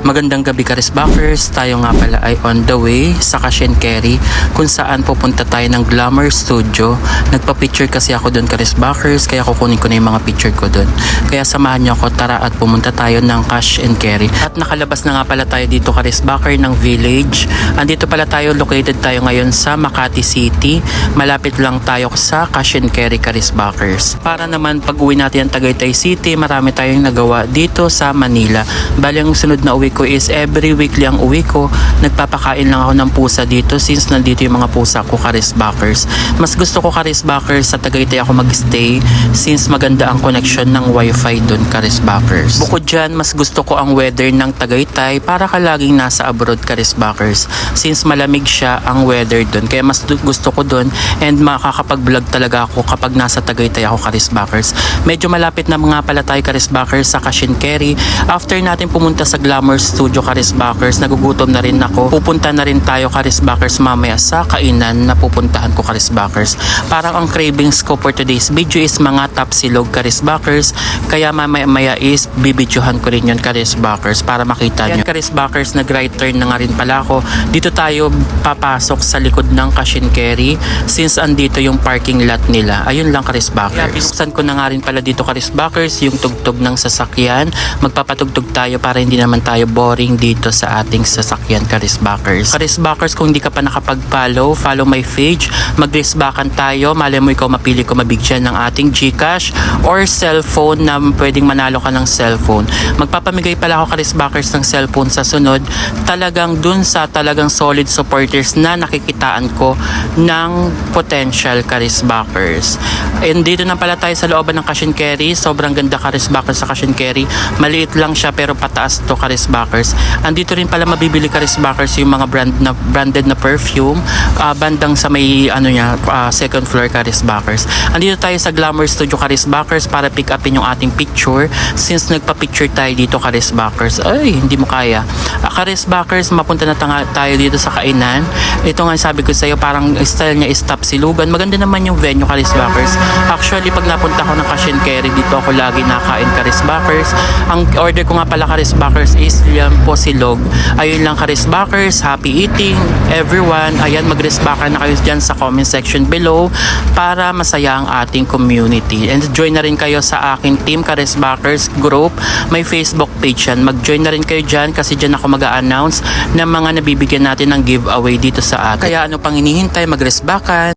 Magandang gabi Karisbackers, tayo nga pala ay on the way sa Cash and Carry kung saan pupunta tayo ng Glamour Studio. Nagpa-picture kasi ako doon Karisbackers, kaya kukunin ko na yung mga picture ko doon. Kaya samahan niyo ako, tara at pumunta tayo ng Cash and Carry. At nakalabas na nga pala tayo dito Karisbacker ng Village. Andito pala tayo, located tayo ngayon sa Makati City. Malapit lang tayo sa Cash and Carry Karisbackers. Para naman pag uwi natin ang Tagaytay City, marami tayong nagawa dito sa Manila. Bali ang sunod na uwi ko is every weekly ang uwi ko. Nagpapakain lang ako ng pusa dito since nandito yung mga pusa ko Karisbackers. Mas gusto ko Karisbackers sa Tagaytay ako magstay since maganda ang connection ng wifi doon Karisbackers. Bukod dyan, mas gusto ko ang weather ng Tagaytay para ka laging nasa abroad Karisbackers since malamig siya ang weather doon. Kaya mas gusto ko doon and makakapag-vlog talaga ako kapag nasa Tagaytay ako Karisbackers. Medyo malapit na mga pala tayo Karisbackers sa Cash and Carry. After natin pumunta sa Glamour Studio Karisbackers, nagugutom na rin ako. Pupunta na rin tayo Karisbackers mamaya sa kainan na pupuntahan ko Karisbackers. Parang ang cravings ko for today's video is mga tapsilog Karisbackers. Kaya mamaya is bibidyohan ko rin yun Karisbackers para makita nyo. Karisbackers, nag-right turn na nga rin pala ako. Dito tayo papasok sa likod ng Cash and Carry since andito yung parking lot nila. Ayun lang Karisbackers. Kaya pinuksan ko na nga rin pala dito Karisbackers yung tugtog ng sasakyan. Magpapatugtog tayo para hindi naman tayo boring dito sa ating sasakyan Karisbackers. Karisbackers, kung hindi ka pa nakapag-follow, follow my page. Mag-risbackan tayo. Malay mo ikaw mapili ko mabigyan ng ating GCash or cellphone na pwedeng manalo ka ng cellphone. Magpapamigay pala ako Karisbackers ng cellphone sa sunod. Talagang dun sa talagang solid supporters na nakikitaan ko ng potential Karisbackers. And dito na pala tayo sa looban ng Cash and Carry. Sobrang ganda Karisbackers sa Cash and Carry. Maliit lang siya pero pataas to Karisbackers. Andito rin pala mabibili Karisbackers yung mga branded na perfume bandang sa may second floor Karisbackers. Andito tayo sa Glamour Studio Karisbackers para pick upin yung ating picture since nagpa-picture tayo dito Karisbackers. Ay, hindi mo kaya. Karisbackers, mapunta na tayo dito sa kainan. Ito nga sabi ko sa iyo, parang style niya is tapsilugan. Maganda naman yung venue Karisbackers. Actually, pag napunta ako ng Cash and Carry, dito ako lagi nakain Karisbackers. Ang order ko nga pala Karisbackers is yan po silog. Ayun lang Karisbackers, happy eating everyone. Ayan, mag-risbackan na kayo dyan sa comment section below para masaya ang ating community. And join na rin kayo sa aking Team Karisbackers group. May Facebook page yan. Mag-join na rin kayo dyan kasi dyan ako mag-a-announce ng mga nabibigyan natin ng giveaway dito sa atin. Kaya ano pang hinihintay, mag-risbackan.